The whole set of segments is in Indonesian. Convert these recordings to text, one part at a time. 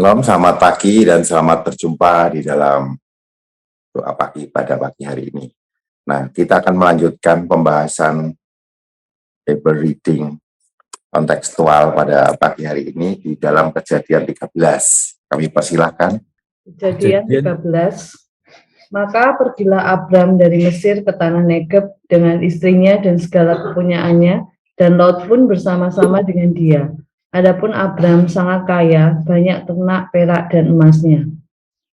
Shalom, selamat pagi dan selamat berjumpa di dalam doa pagi pada pagi hari ini. Nah, kita akan melanjutkan pembahasan Bible reading kontekstual pada pagi hari ini di dalam Kejadian 13. Kami persilahkan. Kejadian 13. Maka pergilah Abram dari Mesir ke tanah Negeb dengan istrinya dan segala kepunyaannya, dan Lot pun bersama-sama dengan dia. Adapun Abram sangat kaya, banyak ternak, perak, dan emasnya.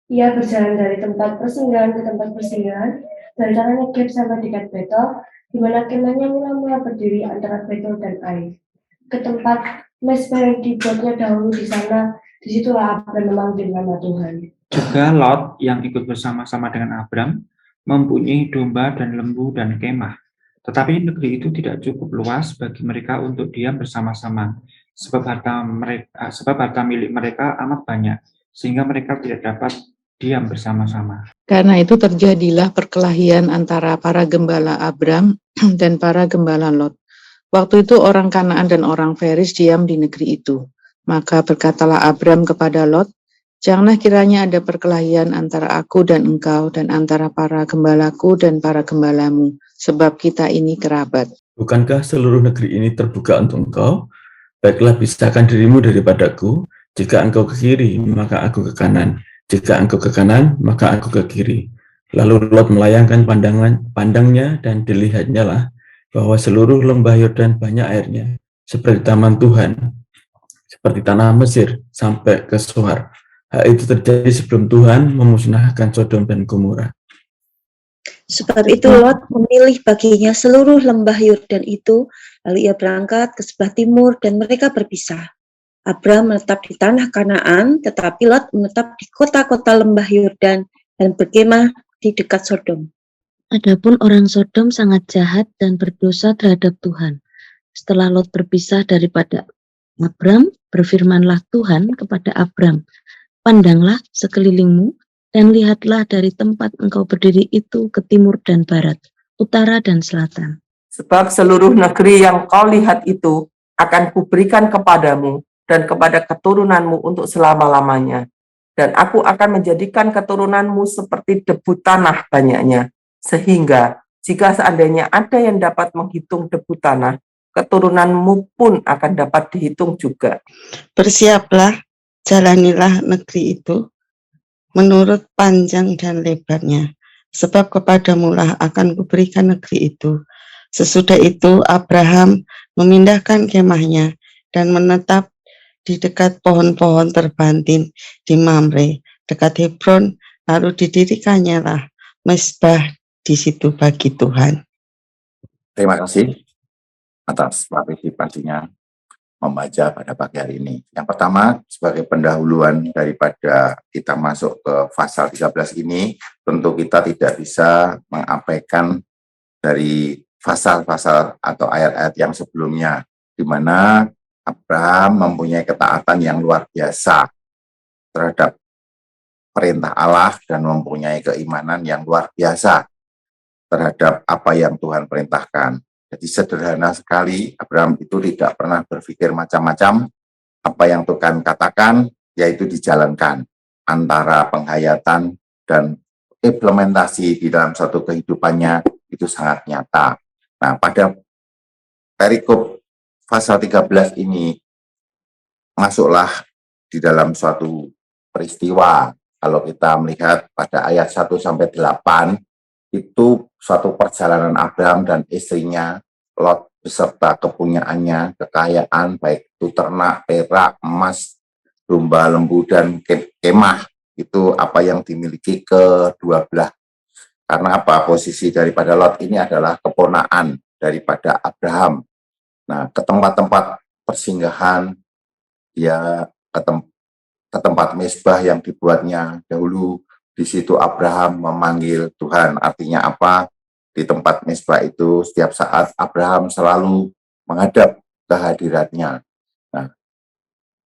Ia berjalan dari tempat persinggahan ke tempat persinggahan, dari tanah Negeb sampai dekat Betel, di mana kemahnya mula-mula berdiri antara Betel dan Ai. Ke tempat mezbah yang dibuatnya dahulu di sana, disitulah Abram memanggil nama Tuhan. Juga Lot yang ikut bersama-sama dengan Abram mempunyai domba dan lembu dan kemah. Tetapi negeri itu tidak cukup luas bagi mereka untuk diam bersama-sama, sebab harta milik mereka amat banyak, sehingga mereka tidak dapat diam bersama-sama. Karena itu terjadilah perkelahian antara para gembala Abram dan para gembala Lot. Waktu itu orang Kanaan dan orang Feris diam di negeri itu. Maka berkatalah Abram kepada Lot, "Janganlah kiranya ada perkelahian antara aku dan engkau dan antara para gembalaku dan para gembalamu, sebab kita ini kerabat." Bukankah seluruh negeri ini terbuka untuk engkau? Baiklah, pisahkan dirimu daripadaku. Jika engkau ke kiri, maka aku ke kanan. Jika engkau ke kanan, maka aku ke kiri. Lalu Lot melayangkan pandangnya dan dilihatnya lah bahwa seluruh lembah Yordan banyak airnya, seperti taman Tuhan, seperti tanah Mesir sampai ke Sohar. Hal itu terjadi sebelum Tuhan memusnahkan Sodom dan Gomora. Sebab itu Lot memilih baginya seluruh lembah Yordan itu, lalu ia berangkat ke sebelah timur dan mereka berpisah. Abram menetap di tanah Kanaan, tetapi Lot menetap di kota-kota lembah Yordan dan berkemah di dekat Sodom. Adapun orang Sodom sangat jahat dan berdosa terhadap Tuhan. Setelah Lot berpisah daripada Abram, berfirmanlah Tuhan kepada Abram, "Pandanglah sekelilingmu, dan lihatlah dari tempat engkau berdiri itu ke timur dan barat, utara dan selatan. Sebab seluruh negeri yang kau lihat itu akan kuberikan kepadamu dan kepada keturunanmu untuk selama-lamanya. Dan aku akan menjadikan keturunanmu seperti debu tanah banyaknya, sehingga jika seandainya ada yang dapat menghitung debu tanah, keturunanmu pun akan dapat dihitung juga. Bersiaplah, jalanilah negeri itu menurut panjang dan lebarnya, sebab kepadamulah akan kuberikan negeri itu." Sesudah itu Abraham memindahkan kemahnya dan menetap di dekat pohon-pohon terbantin di Mamre, dekat Hebron, lalu didirikannya lah mezbah di situ bagi Tuhan. Terima kasih atas partisipasinya membaca pada pagi hari ini. Yang pertama, sebagai pendahuluan daripada kita masuk ke pasal 13 ini, tentu kita tidak bisa mengabaikan dari pasal-pasal atau ayat-ayat yang sebelumnya, di mana Abraham mempunyai ketaatan yang luar biasa terhadap perintah Allah dan mempunyai keimanan yang luar biasa terhadap apa yang Tuhan perintahkan. Jadi sederhana sekali, Abraham itu tidak pernah berpikir macam-macam, apa yang Tuhan katakan, yaitu dijalankan antara penghayatan dan implementasi di dalam suatu kehidupannya itu sangat nyata. Nah, pada perikop pasal 13 ini masuklah di dalam suatu peristiwa. Kalau kita melihat pada ayat 1-8, itu suatu perjalanan Abraham dan istrinya, Lot beserta kepunyaannya, kekayaan, baik itu ternak, perak, emas, domba, lembu, dan kemah. Itu apa yang dimiliki kedua belah. Karena apa? Posisi daripada Lot ini adalah keponakan daripada Abraham. Nah, ke tempat-tempat persinggahan, dia ke tempat mezbah yang dibuatnya dahulu. Di situ Abraham memanggil Tuhan. Artinya apa? Di tempat mezbah itu setiap saat Abraham selalu menghadap kehadirannya. Nah,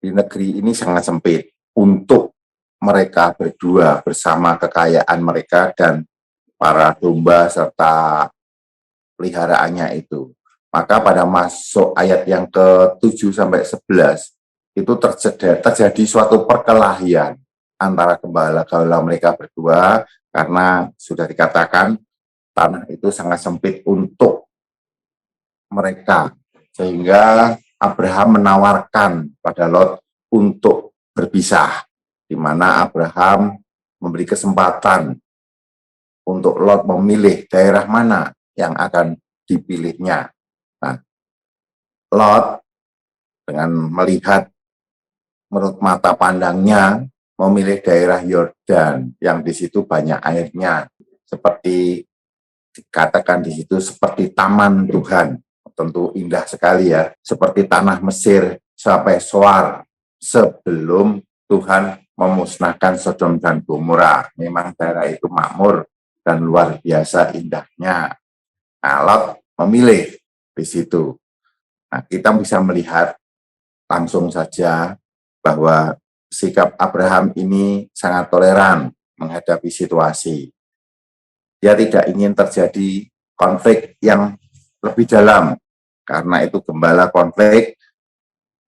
di negeri ini sangat sempit untuk mereka berdua bersama kekayaan mereka dan para domba serta peliharaannya itu. Maka pada masuk ayat yang ke-7-11, itu terjadi suatu perkelahian antara gembala-gembala mereka berdua, karena sudah dikatakan tanah itu sangat sempit untuk mereka, sehingga Abraham menawarkan pada Lot untuk berpisah, di mana Abraham memberi kesempatan untuk Lot memilih daerah mana yang akan dipilihnya. Nah, Lot dengan melihat menurut mata pandangnya memilih daerah Yordan yang di situ banyak airnya, seperti dikatakan di situ seperti taman Tuhan. Tentu indah sekali ya, seperti tanah Mesir sampai Soar sebelum Tuhan memusnahkan Sodom dan Gomora. Memang daerah itu makmur dan luar biasa indahnya. Nah, Lot memilih di situ. Nah, kita bisa melihat langsung saja bahwa sikap Abraham ini sangat toleran menghadapi situasi. Dia tidak ingin terjadi konflik yang lebih dalam, karena itu gembala konflik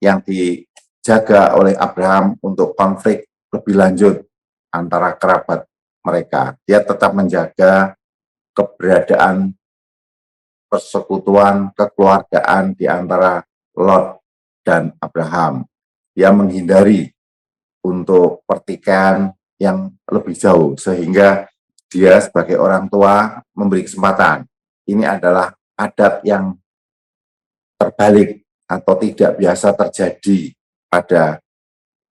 yang dijaga oleh Abraham untuk konflik lebih lanjut antara kerabat mereka. Dia tetap menjaga keberadaan persekutuan kekeluargaan di antara Lot dan Abraham. Dia menghindari untuk pertikaian yang lebih jauh, sehingga dia sebagai orang tua memberi kesempatan. Ini adalah adat yang terbalik atau tidak biasa terjadi pada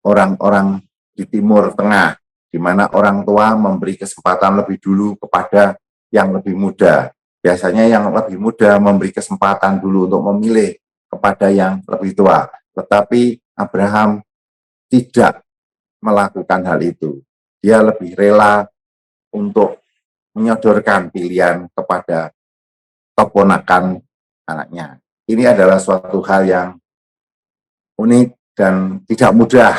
orang-orang di Timur Tengah, di mana orang tua memberi kesempatan lebih dulu kepada yang lebih muda. Biasanya yang lebih muda memberi kesempatan dulu untuk memilih kepada yang lebih tua. Tetapi Abraham tidak melakukan hal itu. Dia lebih rela untuk menyodorkan pilihan kepada keponakan anaknya. Ini adalah suatu hal yang unik dan tidak mudah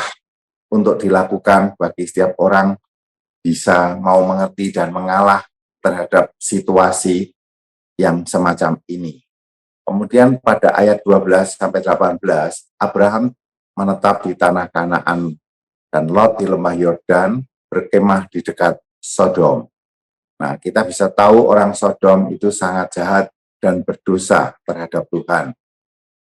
untuk dilakukan bagi setiap orang bisa mau mengerti dan mengalah terhadap situasi yang semacam ini. Kemudian pada ayat 12-18, Abraham menetap di tanah Kanaan dan Lot di lembah Yordan berkemah di dekat Sodom. Nah, kita bisa tahu orang Sodom itu sangat jahat dan berdosa terhadap Tuhan.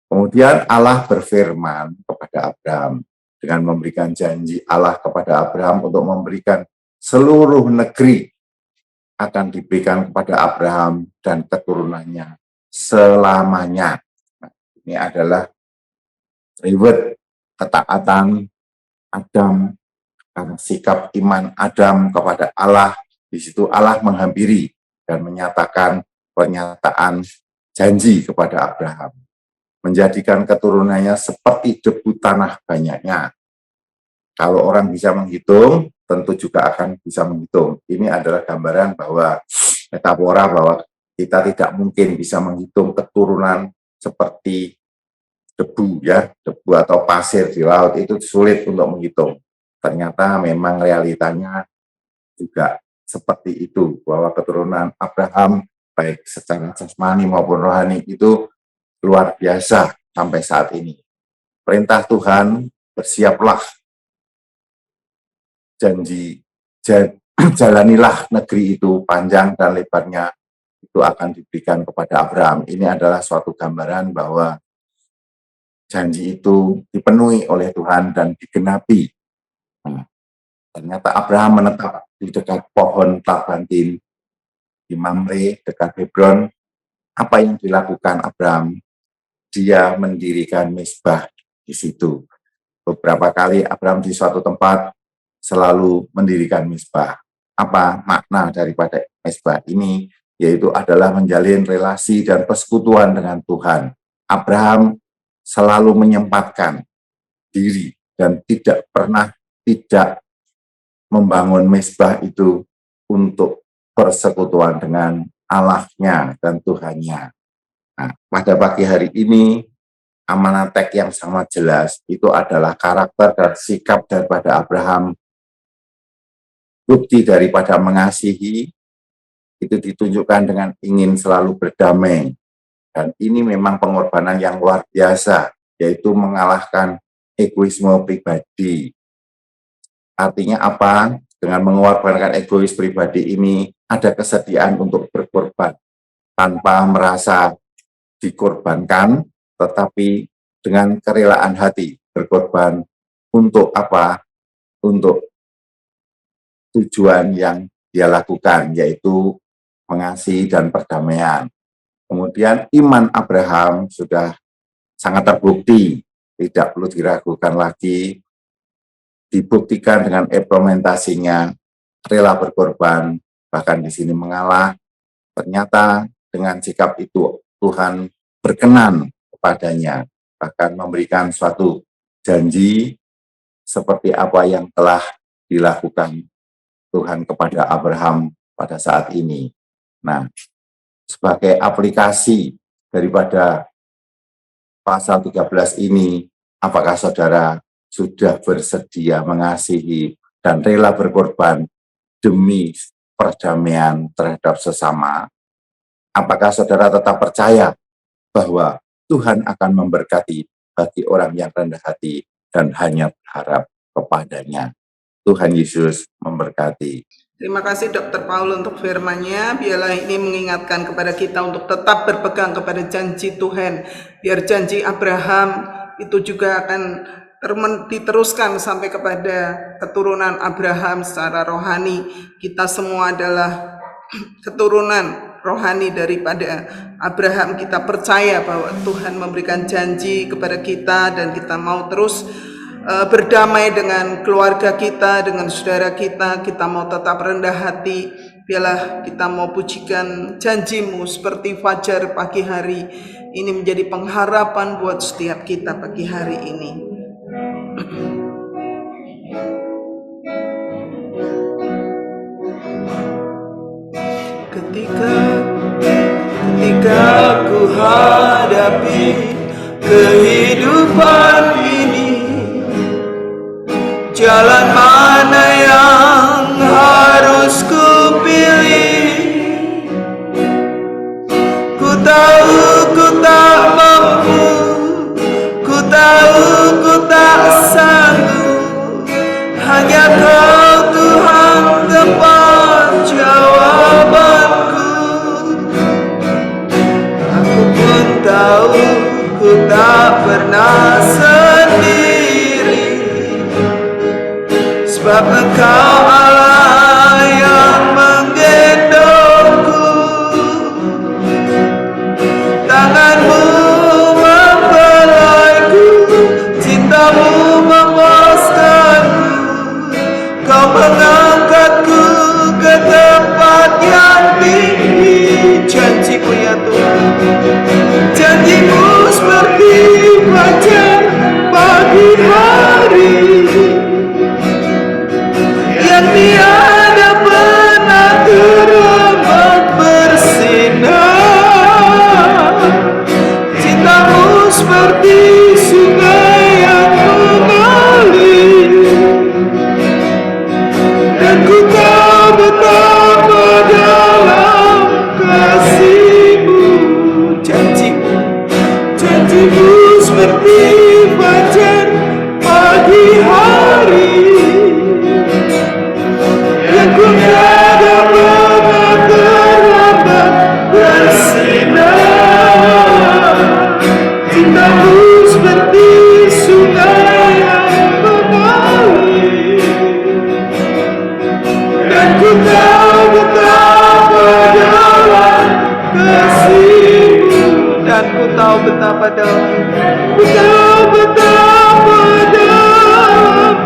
Kemudian Allah berfirman kepada Abraham dengan memberikan janji Allah kepada Abraham untuk memberikan seluruh negeri akan diberikan kepada Abraham dan keturunannya selamanya. Nah, ini adalah reward ketaatan Adam, karena sikap iman Adam kepada Allah. Di situ Allah menghampiri dan menyatakan pernyataan janji kepada Abraham, menjadikan keturunannya seperti debu tanah banyaknya. Kalau orang bisa menghitung, tentu juga akan bisa menghitung. Ini adalah gambaran bahwa metafora bahwa kita tidak mungkin bisa menghitung keturunan seperti debu ya, debu atau pasir di laut itu sulit untuk menghitung. Ternyata memang realitanya juga seperti itu, bahwa keturunan Abraham baik secara jasmani maupun rohani itu luar biasa sampai saat ini. Perintah Tuhan, bersiaplah, janji jalanilah negeri itu, panjang dan lebarnya itu akan diberikan kepada Abraham. Ini adalah suatu gambaran bahwa janji itu dipenuhi oleh Tuhan dan digenapi. Nah, ternyata Abraham menetap di dekat pohon Tabantin di Mamre, dekat Hebron. Apa yang dilakukan Abraham? Dia mendirikan mezbah di situ. Beberapa kali Abraham di suatu tempat selalu mendirikan mezbah. Apa makna daripada mezbah ini? Yaitu adalah menjalin relasi dan persekutuan dengan Tuhan. Abraham selalu menyempatkan diri dan tidak pernah tidak membangun mezbah itu untuk persekutuan dengan Allahnya dan Tuhannya. Nah, pada pagi hari ini, amanat teks yang sangat jelas itu adalah karakter dan sikap daripada Abraham. Bukti daripada mengasihi itu ditunjukkan dengan ingin selalu berdamai. Dan ini memang pengorbanan yang luar biasa, yaitu mengalahkan egoisme pribadi. Artinya apa? Dengan mengorbankan egois pribadi ini, ada kesediaan untuk berkorban tanpa merasa dikorbankan, tetapi dengan kerelaan hati berkorban untuk apa? Untuk tujuan yang dia lakukan, yaitu mengasihi dan perdamaian. Kemudian iman Abraham sudah sangat terbukti, tidak perlu diragukan lagi, dibuktikan dengan implementasinya, rela berkorban, bahkan di sini mengalah. Ternyata dengan sikap itu Tuhan berkenan kepadanya, bahkan memberikan suatu janji seperti apa yang telah dilakukan Tuhan kepada Abraham pada saat ini. Nah, sebagai aplikasi daripada pasal 13 ini, apakah saudara sudah bersedia mengasihi dan rela berkorban demi perdamaian terhadap sesama? Apakah saudara tetap percaya bahwa Tuhan akan memberkati bagi orang yang rendah hati dan hanya berharap kepadanya? Tuhan Yesus memberkati. Terima kasih Dr. Paul untuk firman-Nya. Biarlah ini mengingatkan kepada kita untuk tetap berpegang kepada janji Tuhan. Biar janji Abraham itu juga akan diteruskan sampai kepada keturunan Abraham secara rohani. Kita semua adalah keturunan rohani daripada Abraham. Kita percaya bahwa Tuhan memberikan janji kepada kita dan kita mau terus berdamai dengan keluarga kita, dengan saudara kita mau tetap rendah hati. Biarlah kita mau pujikan janji-Mu seperti fajar pagi hari. Ini menjadi pengharapan buat setiap kita pagi hari ini. Ketika ku hadapi kehidupan ini, jalan mana yang harus ku pilih? Ku tahu ku tak mampu, ku tahu ku tak sanggup. Hanya Kau Tuhan tempat jawabanku. Aku pun tahu ku tak pernah sendiri, sebab Engkau Allah yang menggendongku. Tangan-Mu mempelaiku, cinta-Mu memuaskanku. Kau mengangkatku ke tempat yang tinggi. Janji-Mu ya Tuhan, janji-Mu seperti fajar pagi hari yang tiada pernah terlambat bersinar. Cinta-Mu seperti sungai yang mengalir, dan ku tahu betapa dalam kasih-Mu. Janji-Mu seperti fajar pagi hari yang ku tiada pernah terlambat bersinar. Cinta-Mu seperti sungai yang mengalir, dan ku tahu betapa dalam kasih-Mu. Dan ku tahu betapa dalam, ku tahu betapa dalam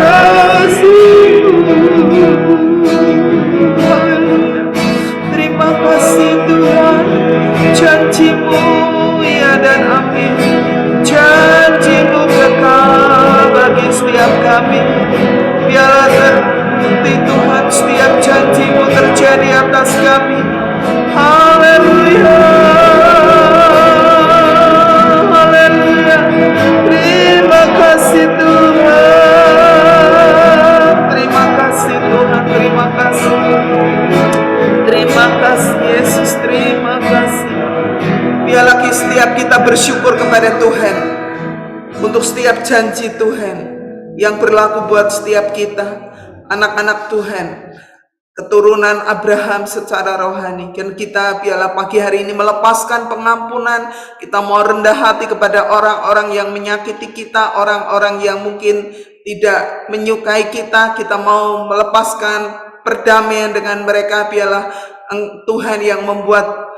kasih-Mu. Terima kasih Tuhan, janji-Mu ya dan amin. Janji-Mu kekal bagi setiap kami. Biarlah terbukti Tuhan, setiap janji-Mu terjadi atas kami. Haleluya, haleluya. Terima kasih Tuhan, terima kasih Tuhan, terima kasih. Terima kasih Yesus, terima kasih. Biarlah setiap kita bersyukur kepada Tuhan. untuk setiap janji Tuhan yang berlaku buat setiap kita, anak-anak Tuhan, keturunan Abraham secara rohani. Dan kita biarlah pagi hari ini melepaskan pengampunan. Kita mau rendah hati kepada orang-orang yang menyakiti kita, orang-orang yang mungkin tidak menyukai kita. Kita mau melepaskan perdamaian dengan mereka. Biarlah Tuhan yang membuat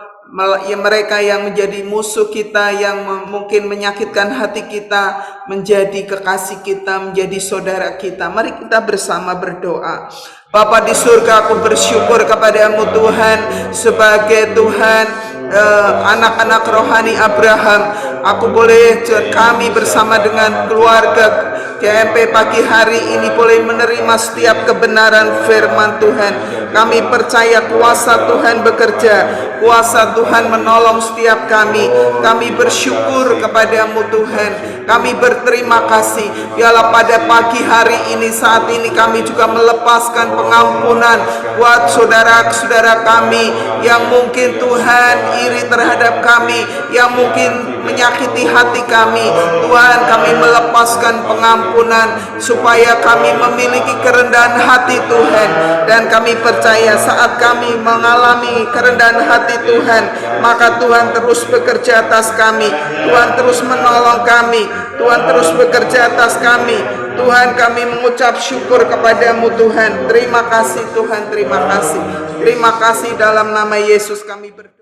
mereka yang menjadi musuh kita, yang mungkin menyakitkan hati kita, menjadi kekasih kita, menjadi saudara kita. Mari kita bersama berdoa. Bapa di surga, aku bersyukur kepadamu Tuhan, sebagai Tuhan anak-anak rohani Abraham. Aku boleh, kami bersama dengan keluarga GMP pagi hari ini boleh menerima setiap kebenaran firman Tuhan. Kami percaya kuasa Tuhan bekerja, kuasa Tuhan menolong setiap kami. Kami bersyukur kepadamu Tuhan. Kami berterima kasih. Biarlah pada pagi hari ini, saat ini kami juga melepaskan pengampunan buat saudara-saudara kami yang mungkin Tuhan iri terhadap kami, yang mungkin menyakiti hati kami. Tuhan, kami melepaskan pengampunan supaya kami memiliki kerendahan hati Tuhan. Dan kami percaya saat kami mengalami kerendahan hati Tuhan, maka Tuhan terus bekerja atas kami. Tuhan terus menolong kami. Tuhan terus bekerja atas kami. Tuhan, kami mengucap syukur kepadamu Tuhan. Terima kasih Tuhan, terima kasih. Terima kasih dalam nama Yesus kami berdoa.